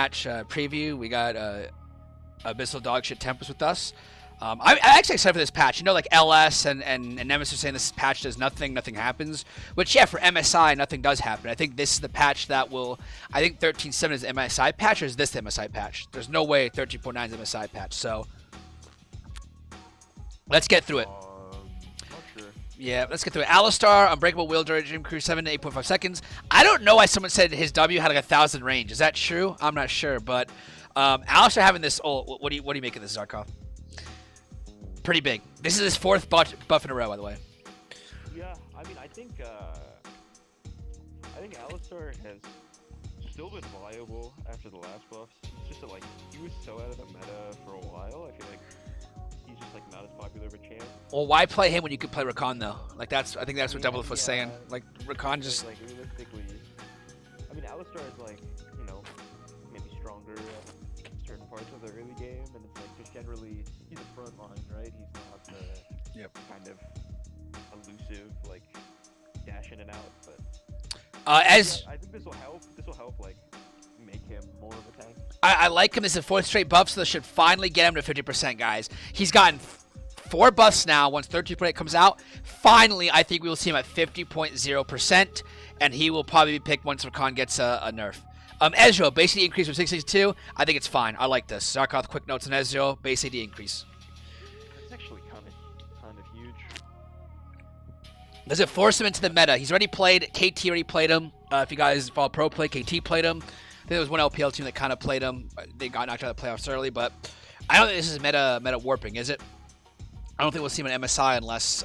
patch preview. We got Abyssal Dogshit Tempest with us. I'm actually excited for this patch. You know, like LS and Nemesis are saying this patch does nothing happens. Which, yeah, for MSI, nothing does happen. I think this is the patch that will... I think 13.7 is the MSI patch, or is this the MSI patch? There's no way 13.9 is the MSI patch, so... Let's get through it. Not sure. Yeah, let's get through it. Alistar, Unbreakable Wheel Dream Crew 7 to 8.5 seconds. I don't know why someone said his W had like 1,000 range. Is that true? I'm not sure, but... Alistar having this... Oh, what do you make of this, Zarkov? Pretty big. This is his 4th buff in a row, by the way. Yeah, I mean, I think Alistar has still been viable after the last buffs. It's just that, like, he was so out of the meta for a while. I feel like he's just, like, not as popular of a champ. Well, why play him when you could play Rakan, though? Like, I think that's what Doublelift was saying. Like, Rakan just... Like, realistically... I mean, Alistar is, like, you know, maybe stronger at certain parts of the early game, and it's, like, just generally... He's a front line, right? He's not the kind of elusive, like, dash in and out, but... I think this will help. This will help, like, make him more of a tank. I like him. This is a 4th straight buff, so this should finally get him to 50%, guys. He's gotten 4 buffs now. Once 13.8 comes out, finally, I think we will see him at 50.0%, and he will probably be picked once Rakan gets a nerf. Ezreal, base AD increase from 662. I think it's fine. I like this. Zarkov, quick notes on Ezreal, base AD increase. It's actually kind of huge. Does it force him into the meta? He's already played. KT already played him. If you guys follow Pro Play, KT played him. I think there was one LPL team that kind of played him. They got knocked out of the playoffs early, but I don't think this is meta warping, is it? I don't think we'll see him in MSI unless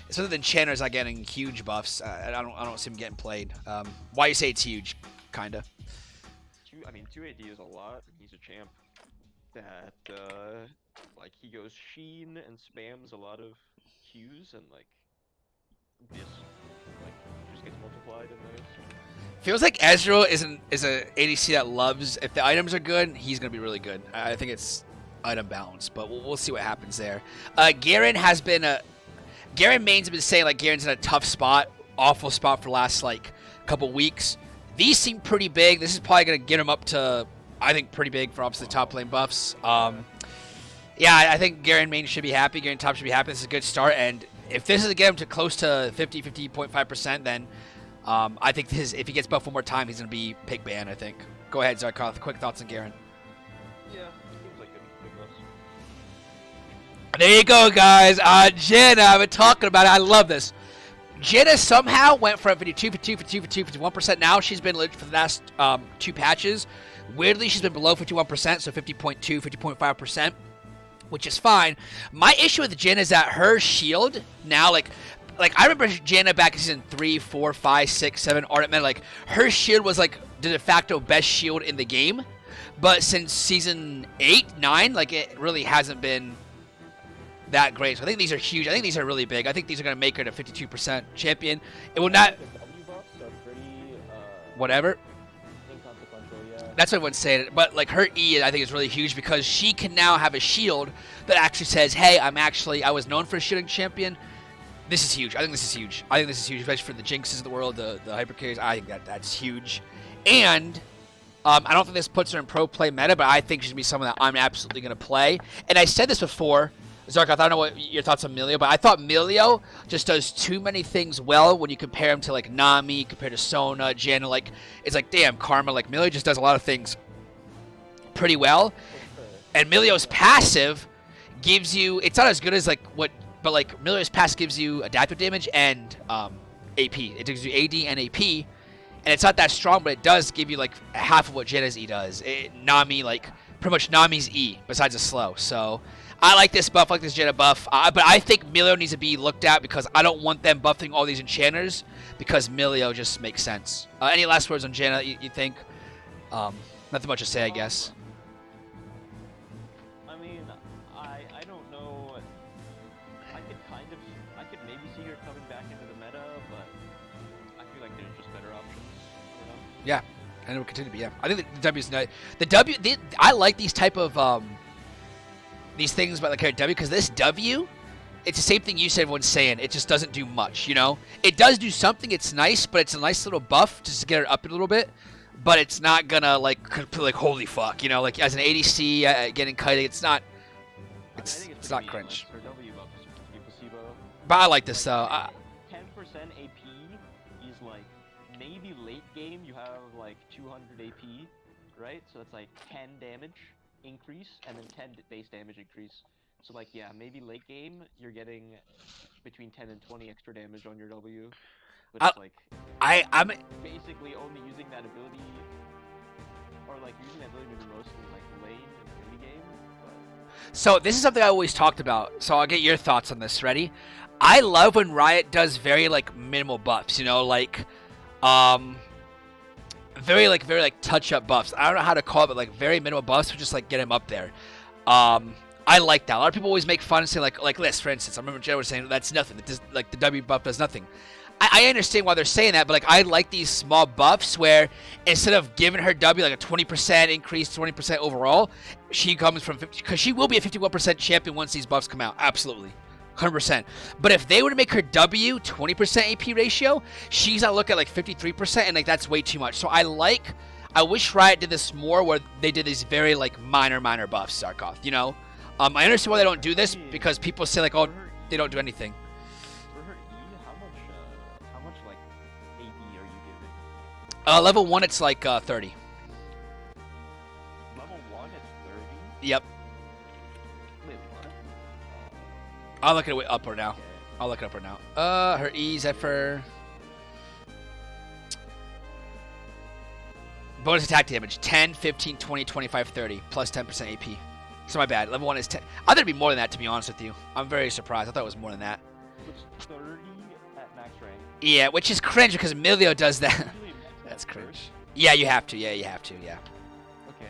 it's other than Enchanter's not getting huge buffs. I don't see him getting played. Why you say it's huge? Kinda. I mean, 2 AD is a lot. He's a champ that, like, he goes Sheen and spams a lot of Qs, and, like, this, like, just gets multiplied in those. Feels like Ezreal is a ADC that loves, if the items are good, he's going to be really good. I think it's item balance, but we'll see what happens there. Garen has been Garen mains have been saying, like, Garen's in a tough spot, awful spot for the last, like, couple weeks. These seem pretty big. This is probably going to get him up to, I think, pretty big for obviously top lane buffs. Yeah, I think Garen main should be happy. Garen top should be happy. This is a good start. And if this is to get him to close to 50.5%, then I think if he gets buffed one more time, he's going to be pick ban, I think. Go ahead, Zarkov. Quick thoughts on Garen. Yeah, seems like good buffs. There you go, guys. Jenna, I've been talking about it. I love this. Jenna somehow went from 51%. Now she's been legit for the last 2 patches. Weirdly, she's been below 51%, so 50.2, 50.5%, which is fine. My issue with Jenna is that her shield now, like I remember Jenna back in season 3, 4, 5, 6, 7, Ardent Meta, like, her shield was like the de facto best shield in the game. But since season 8, 9, like, it really hasn't been that great. So I think these are huge. I think these are really big. I think these are going to make her to 52% champion. It will not... The W buffs are pretty, whatever. inconsequential, yeah. That's what everyone's saying. But, like, her E, I think, is really huge because she can now have a shield that actually says, hey, I was known for a shooting champion. This is huge. I think this is huge. Especially for the Jinxes of the world, the Hyper Carriers. I think that's huge. And I don't think this puts her in pro play meta, but I think she's going to be someone that I'm absolutely going to play. And I said this before, Zarkov, I don't know what your thoughts on Milio, but I thought Milio just does too many things well when you compare him to, like, Nami, compared to Sona, Janna. Like, it's like, damn, Karma. Like, Milio just does a lot of things pretty well. And Milio's passive gives you, it's not as good as, like, but, like, Milio's passive gives you adaptive damage and AP. It gives you AD and AP. And it's not that strong, but it does give you, like, half of what Janna's E does. Nami, like, pretty much Nami's E, besides a slow. So I like this buff, I like this Jenna buff. But I think Milio needs to be looked at because I don't want them buffing all these enchanters because Milio just makes sense. Any last words on Jenna, you think? Nothing much to say, I guess. I mean, I don't know. I could maybe see her coming back into the meta, but I feel like there's just better options. I don't know. Yeah, and it will continue to be. Yeah, I think the W's not I like these type of these things about the character W because this W, it's the same thing you said everyone's saying. It just doesn't do much, you know. It does do something. It's nice, but it's a nice little buff just to get her up a little bit. but it's not gonna like holy fuck, you know, like as an ADC getting kited, it's not. It's not cringe. For W buffs, placebo. But I like this though. 10% AP is like maybe late game you have like 200 AP, right? So that's like 10 damage increase and then 10 base damage increase. So like yeah, maybe late game you're getting between 10 and 20 extra damage on your W. But it's like I'm basically only using that ability, or like using that ability maybe most in like lane and early game. So this is something I always talked about. So I'll get your thoughts on this. Ready? I love when Riot does very like minimal buffs. You know, like very like touch up buffs. I don't know how to call it, but like very minimal buffs would just like get him up there. I like that. A lot of people always make fun and say like this, for instance. I remember Jenna was saying that's nothing. That does, like the W buff does nothing. I understand why they're saying that, but like I like these small buffs where instead of giving her W like a 20% increase, 20% overall, she comes from 50, because she will be a 51% champion once these buffs come out. Absolutely. 100%. But if they were to make her W 20% AP ratio, she's not looking at like 53%, and like that's way too much. So I wish Riot did this more where they did these very like minor buffs, Zarkov, you know? I understand why they don't do this because people say like, oh, they don't do anything. Level 1, it's like 30. Level 1, it's 30? Yep. Wait, what? I'll look at it up or now. I'll look it up or now. Her E's at for... Bonus attack damage, 10, 15, 20, 25, 30, plus 10% AP. So my bad. Level 1 is 10. I thought it'd be more than that, to be honest with you. I'm very surprised. I thought it was more than that. It's 30 at max rank. Yeah, which is cringe because Emilio does that. That's cringe. Yeah, you have to. Yeah, you have to. Yeah. Okay.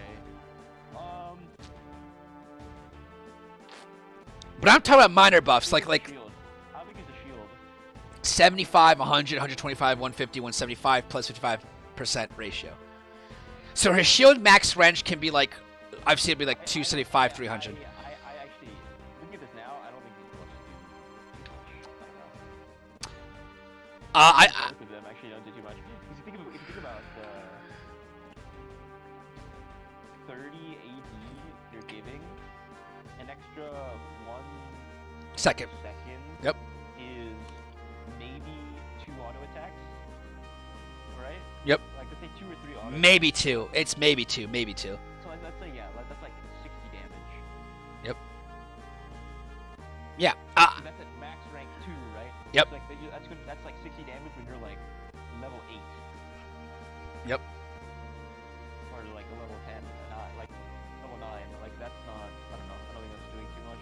But I'm talking about minor buffs, like How big is the shield? 75, 100, 125, 150, 175 plus 55% ratio. So her shield max range can be like, I've seen it be like 275, 300. I actually, looking at this now, I don't think these buffs do too much. Both of them actually don't do too much. Because if you think about 30 AD you're giving, an extra 1 second. Yep. Is maybe 2 auto attacks, right? Yep. Like let's say 2 or 3 auto. Maybe 2. It's maybe 2. Maybe 2. So let's say that's like 60 damage. Yep. Yeah. So that's at max rank 2, right? Yep. So like, that's good. That's like 60 damage when you're like level 8. Yep. Or like a level 10, like level 9. Like that's not. I don't know. I don't think that's doing too much.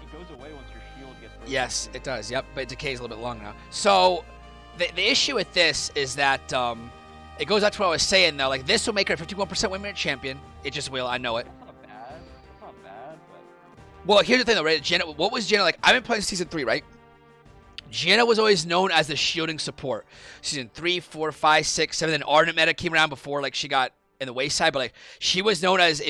It goes away once your shield gets broken. Yes, it does. Yep. But it decays a little bit longer now. So the issue with this is that it goes back to what I was saying though. Like this will make her a 51% women champion. It just will. I know it. That's not bad. That's not bad, but. Well, here's the thing though, right? Jenna, what was Jenna like? I've been playing season 3, right? Jenna was always known as the shielding support. Season 3, 4, 5, 6, 7. Then Ardent meta came around before like she got in the wayside, but like she was known as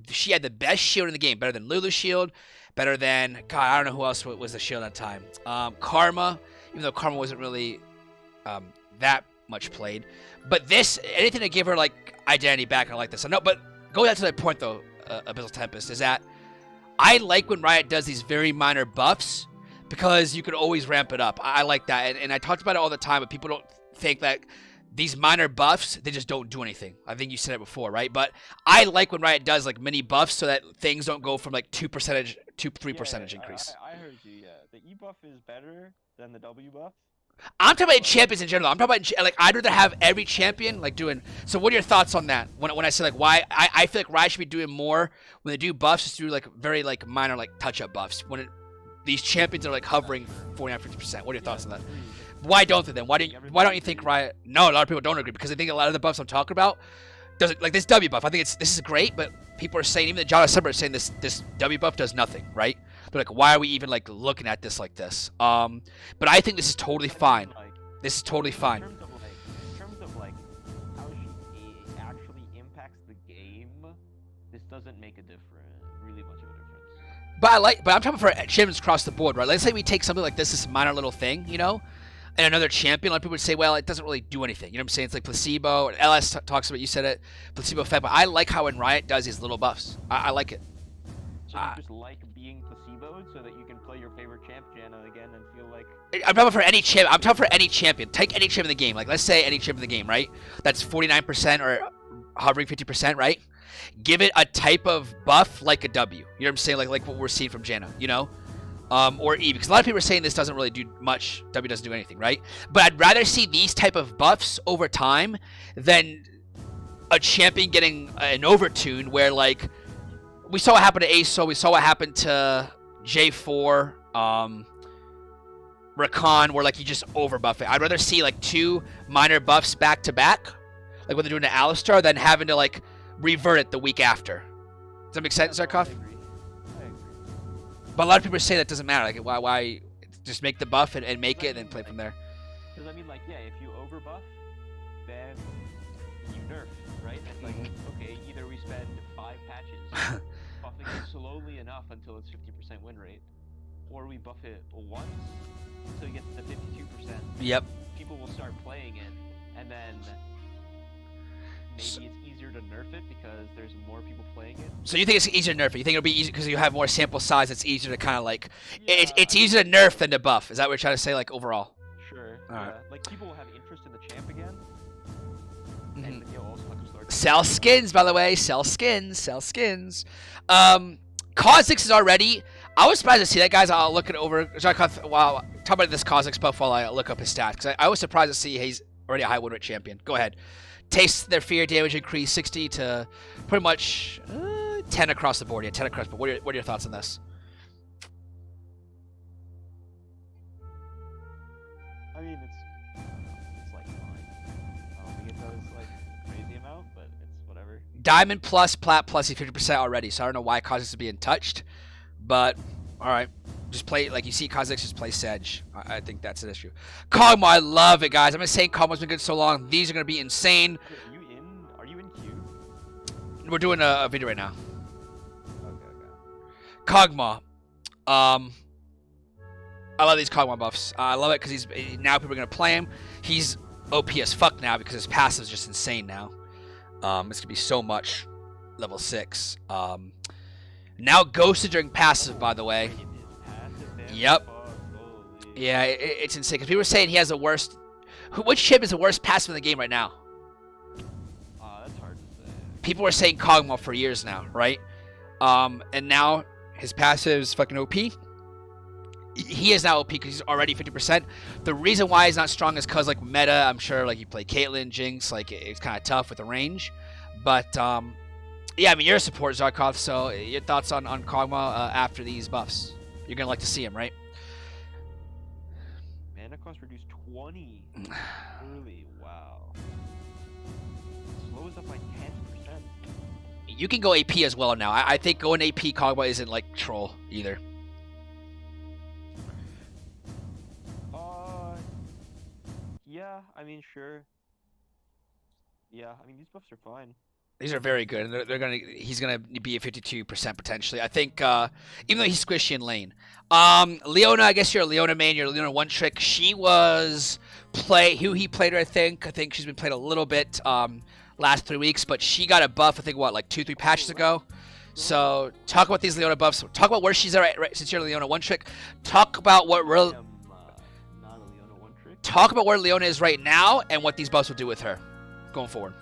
she had the best shield in the game, better than Lulu's shield, better than I don't know who else was the shield at the time. Karma, even though Karma wasn't really that much played, but anything to give her like identity back, I like this. I know, but going back to that point though, Abyssal Tempest, is that I like when Riot does these very minor buffs because you could always ramp it up. I like that, and I talked about it all the time, but people don't think that these minor buffs, they just don't do anything. I think you said it before, right? But I like when Riot does like mini buffs so that things don't go from like 2% to 3% increase. I heard you. Yeah, the E buff is better than the W buff. I'm talking about champions in general. I'm talking about like I'd rather have every champion like doing. So what are your thoughts on that? When I say like why I feel like Riot should be doing more when they do buffs, just do like very like minor like touch up buffs when these champions are like hovering 49-50%. What are your thoughts on that? Why don't they then? Why don't you think Riot? No, a lot of people don't agree because I think a lot of the buffs I'm talking about doesn't like this W buff. I think this is great, but people are saying even the John December is saying this W buff does nothing, right? They're like, why are we even like looking at this like this? But I think this is totally fine. This is totally fine. In terms of like how she actually impacts the game, this doesn't make a really much of a difference. But I'm talking for champions across the board, right? Let's say we take something like this minor little thing, you know. and another champion, a lot of people would say, well, it doesn't really do anything. You know what I'm saying? It's like placebo. And LS talks about, you said it, placebo effect. But I like how when Riot does these little buffs. I like it. So you just like being placeboed so that you can play your favorite champ Janna again and feel like... I'm talking for any champ. I'm talking for any champion. Take any champ in the game. Like, let's say any champ in the game, right? That's 49% or hovering 50%, right? Give it a type of buff like a W. You know what I'm saying? Like what we're seeing from Janna, you know? Or E, because a lot of people are saying this doesn't really do much. W doesn't do anything, right? But I'd rather see these type of buffs over time than a champion getting an overtune where, like, we saw what happened to ASO, we saw what happened to J4, Rakan, where, like, you just overbuff it. I'd rather see, like, 2 minor buffs back to back, like what they're doing to Alistar, than having to, like, revert it the week after. Does that make sense, Zarkov? I agree. But a lot of people say that doesn't matter. Like, why just make the buff and make it and then play from there? Because I mean, like, yeah, if you overbuff, then you nerf, right? It's like, okay, either we spend 5 patches buffing it slowly enough until it's 50% win rate, or we buff it once until it gets to 52%. Yep. People will start playing it, and then maybe it's easier to nerf it because there's more people playing it. So you think it's easier to nerf it? You think it'll be easy because you have more sample size? It's easier to kind of like Yeah, it's easier to nerf than to buff. Is that what you're trying to say? Like overall? Sure. Alright. Like people will have interest in the champ again, and then you'll also have to start. Sell skins, by the way. Sell skins. Sell skins. Kha'Zix is already. I was surprised to see that, guys. I'll look it over. Wow. Talk about this Kha'Zix buff while I look up his stats, because I was surprised to see he's already a high win rate champion. Go ahead. Taste their fear damage increase 60 to pretty much 10 across the board. Yeah, 10 across. But what are your thoughts on this? I mean, it's like fine. I don't think it does like crazy amount, but it's whatever. Diamond plus, plat plus, he's 50% already. So I don't know why Kha'Zix is being touched, but all right. Just play, like you see Kha'Zix just play Sedge. I think that's an issue. Kog'Maw, I love it, guys. I've been saying Kog'Maw's been good so long. These are going to be insane. Are you in queue? We're doing a video right now. Okay. Kog'Maw. I love these Kog'Maw buffs. I love it because now people are going to play him. He's OP as fuck now because his passive is just insane now. It's going to be so much level 6. Now ghosted during passive, by the way. Yep. Yeah, it's insane. Because people were saying he has the worst... Which chip is the worst passive in the game right now? That's hard to say. People were saying Kog'Maw for years now, right? And now his passive is fucking OP. He is now OP because he's already 50%. The reason why he's not strong is because, like, meta, I'm sure, like, you play Caitlyn, Jinx, like, it's kind of tough with the range. But, yeah, I mean, you're a support, Zarkov, so your thoughts on Kog'Maw after these buffs? You're going to like to see him, right? Mana cost reduced 20 early. Wow. Slows up by 10%. You can go AP as well now. I think going AP Kog'Maw isn't, like, troll either. Yeah, I mean, sure. Yeah, I mean, these buffs are fine. These are very good. He's gonna be at 52% potentially. I think even though he's squishy in lane. Leona, I guess you're a Leona main. You're a Leona one trick. She was he played her. I think she's been played a little bit last 3 weeks, but she got a buff. I think what, like 2-3 patches ago. So talk about these Leona buffs. Talk about where she's at right since you're a Leona one trick. Talk about what real. Not a Leona one trick. Talk about where Leona is right now and what these buffs will do with her going forward.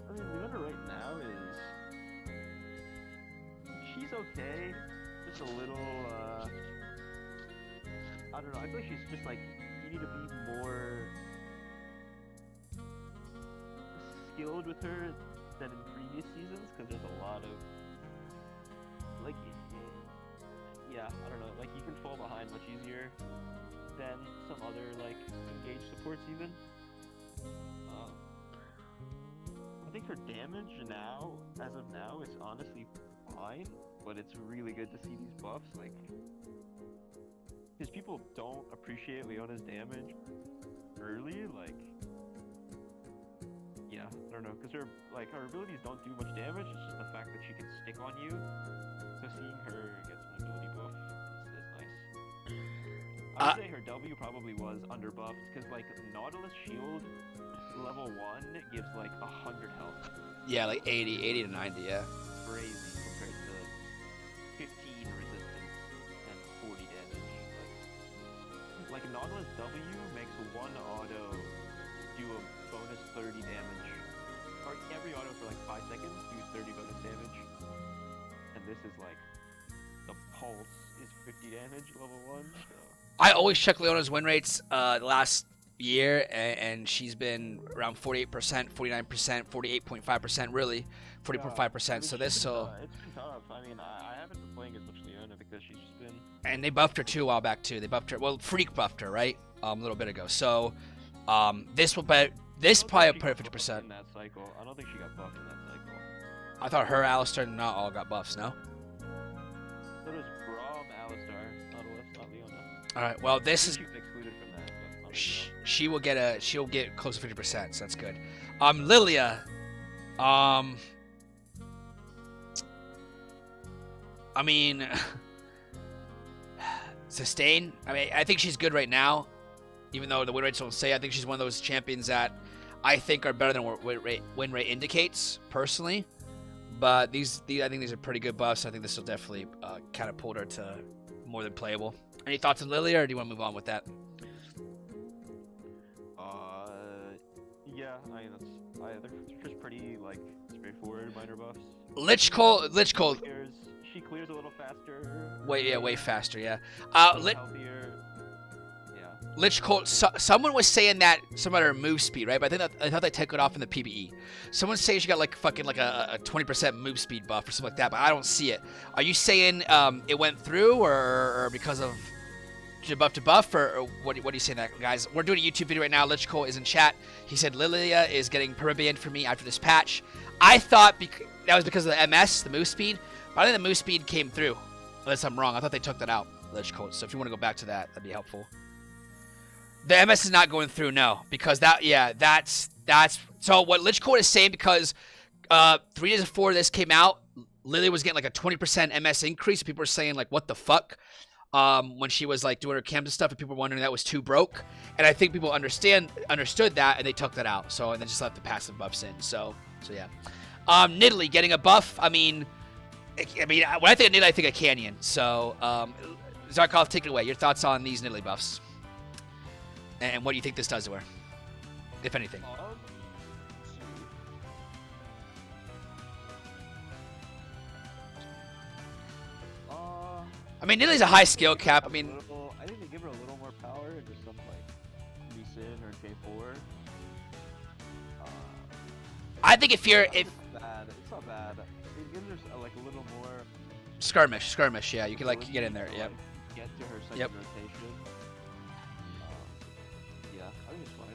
I mean, Leona right now she's okay. Just a little, I don't know. I feel like she's just like, you need to be more skilled with her than in previous seasons, because there's a lot of, like, yeah, I don't know. Like, you can fall behind much easier than some other, like, engaged supports even. I think her damage now, as of now, is honestly fine, but it's really good to see these buffs, like, because people don't appreciate Leona's damage early, like, yeah, I don't know, because her abilities don't do much damage, it's just the fact that she can stick on you, so seeing her get some ability buff is nice. I would say her W probably was underbuffed, because, like, Nautilus Shield level 1 gives, like, 100 health. Yeah, like 80 to 90, yeah. Crazy compared to 15 resistance and 40 damage. Like Nautilus W makes one auto do a bonus 30 damage. Or every auto for, like, 5 seconds do 30 bonus damage. And this is, like, the pulse is 50 damage level 1, so... I always check Leona's win rates last year, and she's been around 48%, 49%, 48.5%, really, 40.5%. So this, it's been tough. I mean, I haven't been playing as much Leona because she's just been. And they buffed her too a while back too. They buffed her. Well, Freak buffed her, right? A little bit ago. So, this will be probably put her 50%. In that cycle, I don't think she got buffed in that cycle. I thought her, Alistar, not all got buffs. No. So does Braum, Alistar, Nautilus, not Leona. All right. Well, this is. She's excluded from that. But not She'll get close to 50%, so that's good. Lilia, I mean, sustain. I mean, I think she's good right now, even though the win rates don't say. I think she's one of those champions that I think are better than what win rate indicates, personally. But these I think these are pretty good buffs. I think this will definitely kind of pull her to more than playable. Any thoughts on Lilia, or do you want to move on with that? Yeah, I mean, they're just pretty, like, straightforward minor buffs. Lich Cole. She clears a little faster. Way faster, yeah. Healthier. Yeah. Lich Cole. Someone was saying that some of her move speed, right? But I thought they took it off in the PBE. Someone's saying she got like fucking like a 20% move speed buff or something like that, but I don't see it. Are you saying it went through, or because of buff to buff, or what are you saying that, guys? We're doing a YouTube video right now. Lich Cole is in chat. He said Lilia is getting perma-banned for me after this patch. I thought that was because of the MS, the move speed, but I think the move speed came through. Unless I'm wrong. I thought they took that out, Lich Cole. So if you want to go back to that, that'd be helpful. The MS is not going through, no, because that's so what Lich Cole is saying, because 3 days before this came out, Lilia was getting like a 20% MS increase. People were saying like, what the fuck? When she was like doing her camps and stuff, and people were wondering that was too broke, and I think people understood that, and they took that out. So and then just left the passive buffs in. So yeah. Nidalee getting a buff. I mean, when I think of Nidalee, I think of Canyon. So Zarkov, take it away. Your thoughts on these Nidalee buffs, and what do you think this does to her, if anything? I mean, Nidalee's a high skill cap. I mean, I think they give her a little more power into some like Lee Sin or K4. I think if it's not bad. It gives her like a little more skirmish. Yeah, you can like get in there. Yep. Get to her second rotation. Yeah, I think it's fine.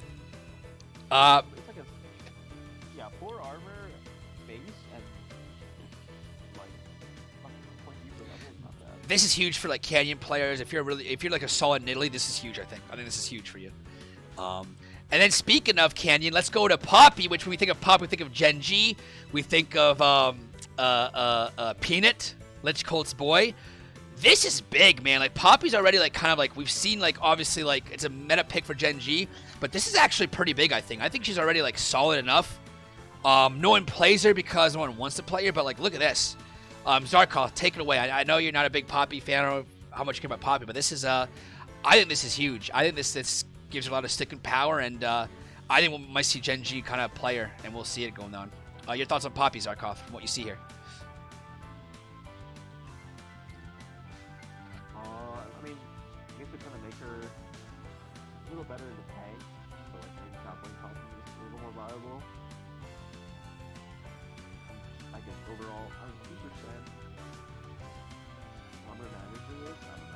It's like 4 armor base and like point user level is not bad. This is huge for like Canyon players. If you're like a solid Nidalee, this is huge. I think this is huge for you. And then speaking of Canyon, let's go to Poppy. Which when we think of Poppy, we think of Gen G. We think of Peanut, Lich Colt's boy. This is big, man. Like Poppy's already like kind of like we've seen like obviously like it's a meta pick for Gen G, but this is actually pretty big. I think she's already like solid enough. No one plays her because no one wants to play her, but like look at this. Zarkov, take it away. I know you're not a big Poppy fan. I don't know how much you care about Poppy, but this is I think this is huge. I think this gives her a lot of sticking power, and I think we might see Gen G kind of player, and we'll see it going on. Your thoughts on Poppy, Zarkov, from what you see here? I mean, I guess they're trying to make her a little better in the tank, so like maybe top lane Poppy is a little more viable. I guess overall, I mean, 2% armor damage for this, I don't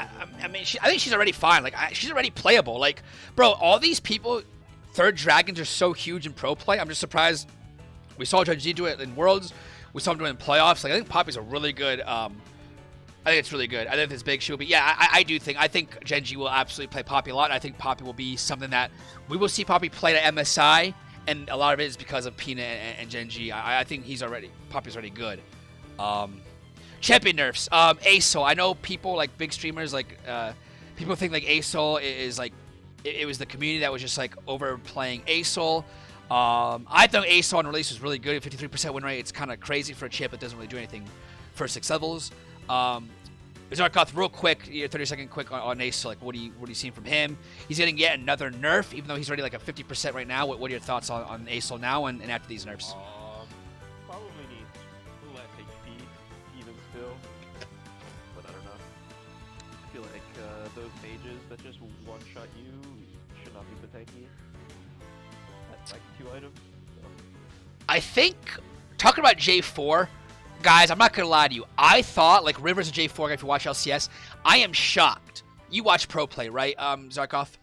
know. I mean, I think she's already fine. Like, she's already playable. Like, bro, all these people, third dragons are so huge in pro play. I'm just surprised. We saw Gen G do it in Worlds. We saw him do it in playoffs. Like, I think Poppy's a really good. I think it's really good. I think it's big. She will be. Yeah, I do think. I think Gen G will absolutely play Poppy a lot. I think Poppy will be something that we will see Poppy play to MSI, and a lot of it is because of Peanut and Gen G. I think Poppy's already good. Champion nerfs. ASO. I know people like big streamers like People think like Asol is like it was the community that was just like overplaying Asol. I thought Asol on release was really good. 53% win rate. It's kind of crazy for a champ that doesn't really do anything for 6 levels. Zarkoth, real quick, your 30-second quick on Asol. Like, what are you seeing from him? He's getting yet another nerf, even though he's already like a 50% right now. What are your thoughts on Asol now and after these nerfs? Probably needs less HP even still, but I don't know. I feel like those mages that just one-shot you should not be the tanky. That's like 2 items. So. I think, talking about J4, guys, I'm not going to lie to you. I thought, like, Rivers and J4, if you watch LCS, I am shocked. You watch pro play, right, Zarkoth?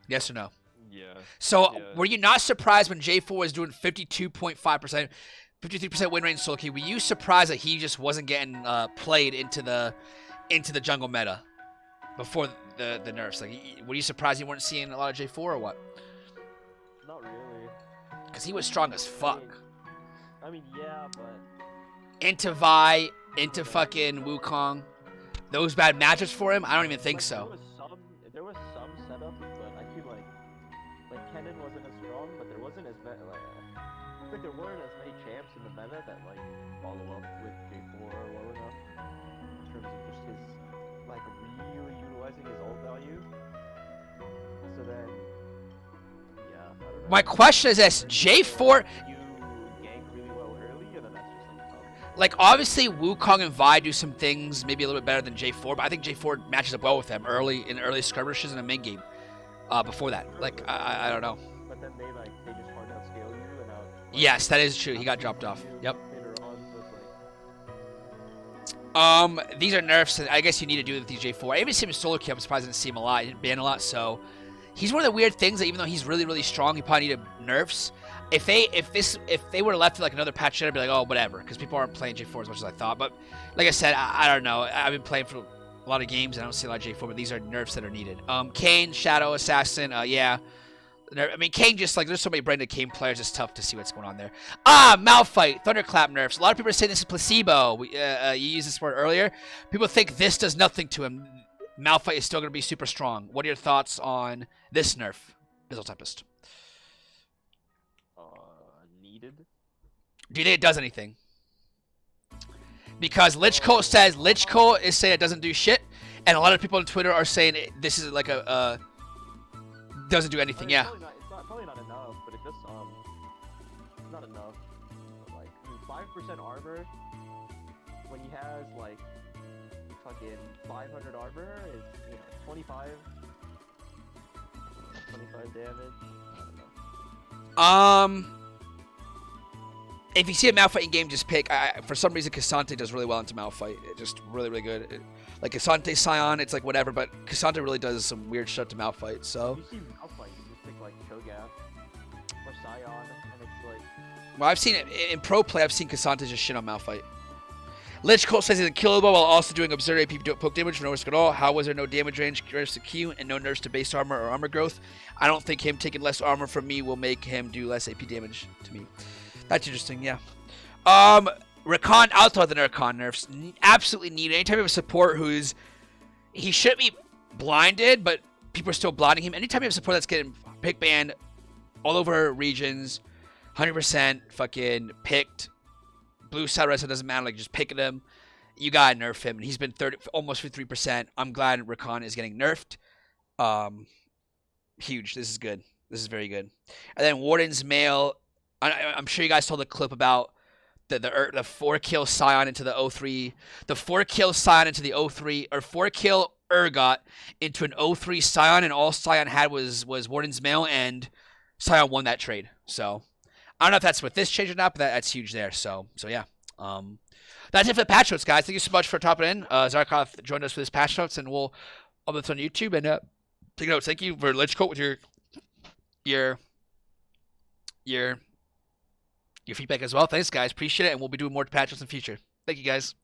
Yes or no? Yeah. So, were you not surprised when J4 was doing 52.5%, 53% win rate in solo queue? Were you surprised that he just wasn't getting played into the jungle meta before the nerfs? Like, were you surprised you weren't seeing a lot of J4 or what? Not really. Because he was strong as fuck. I mean, yeah, but... Into Vi, into fucking Wukong. Those bad matchups for him? I don't even think so. There was some setup, but I feel like Kennen wasn't as strong, but there wasn't as many, like there weren't as many champs in the meta that like follow up with J4 low enough in terms of just his like really utilizing his ult value. So then, yeah, I don't know. My question is this: J4. Like, obviously, Wukong and Vi do some things maybe a little bit better than J4, but I think J4 matches up well with them early skirmishes in a main game. Before that, like, I don't know. But then they just hard out scale you and out. Yes, that is true. He got dropped off. Yep. These are nerfs that I guess you need to do with these J4. I even see him in solo queue. I'm surprised I didn't see him a lot. He didn't ban a lot, so he's one of the weird things that even though he's really, really strong, he probably needed nerfs. If they were left with like another patch, I'd be like, oh, whatever, because people aren't playing J4 as much as I thought. But like I said, I don't know. I've been playing for a lot of games and I don't see a lot of J4, but these are nerfs that are needed. Kayn, Shadow, Assassin, yeah. I mean, Kayn just like there's so many branded Kayn players. It's tough to see what's going on there. Malphite, Thunderclap nerfs. A lot of people are saying this is placebo. You used this word earlier. People think this does nothing to him. Malphite is still going to be super strong. What are your thoughts on this nerf, Bizzle Tempest? Do you think it does anything? Because Lich Cole is saying it doesn't do shit, and a lot of people on Twitter are saying this is like a doesn't do anything. Yeah. It's probably not enough, but it does some. It's not enough. Like 5% armor when he has like fucking 500 armor is 25 damage. I don't know. If you see a Malphite in game, just pick. For some reason, K'Sante does really well into Malphite. It's just really, really good. Like K'Sante, Sion, it's like whatever, but K'Sante really does some weird shit to Malphite. So. You see Malphite, you just pick like Cho'Gath or Sion, and it's like. Well, I've seen it in pro play. I've seen K'Sante just shit on Malphite. Lich Cole says he's killable while also doing absurd AP poke damage for no risk at all. How was there no damage range nerfs to Q and no nerfs to base armor or armor growth? I don't think him taking less armor from me will make him do less AP damage to me. That's interesting, yeah. Rakan, I'll throw the Rakan nerfs. Absolutely need it. Anytime you have a support he shouldn't be blinded, but people are still blinding him. Anytime you have a support that's getting pick banned all over regions, 100% fucking picked, blue side, red side, doesn't matter, like just picking him, you gotta nerf him. And he's been almost 53%. I'm glad Rakan is getting nerfed. Huge. This is good. This is very good. And then Warden's Mail. I'm sure you guys saw the clip about the 4-kill Sion into the 0-3. The 4-kill Sion into the 0-3, or 4-kill Urgot into an 0-3 Sion, and all Sion had was Warden's Mail, and Sion won that trade. So, I don't know if that's with this change or not, but that's huge there. So yeah. That's it for the patch notes, guys. Thank you so much for topping in. Zarkoth joined us for this patch notes, and we'll upload this on YouTube, and take notes. Thank you for Lich Cole with your feedback as well. Thanks, guys. Appreciate it, and we'll be doing more patch notes in the future. Thank you, guys.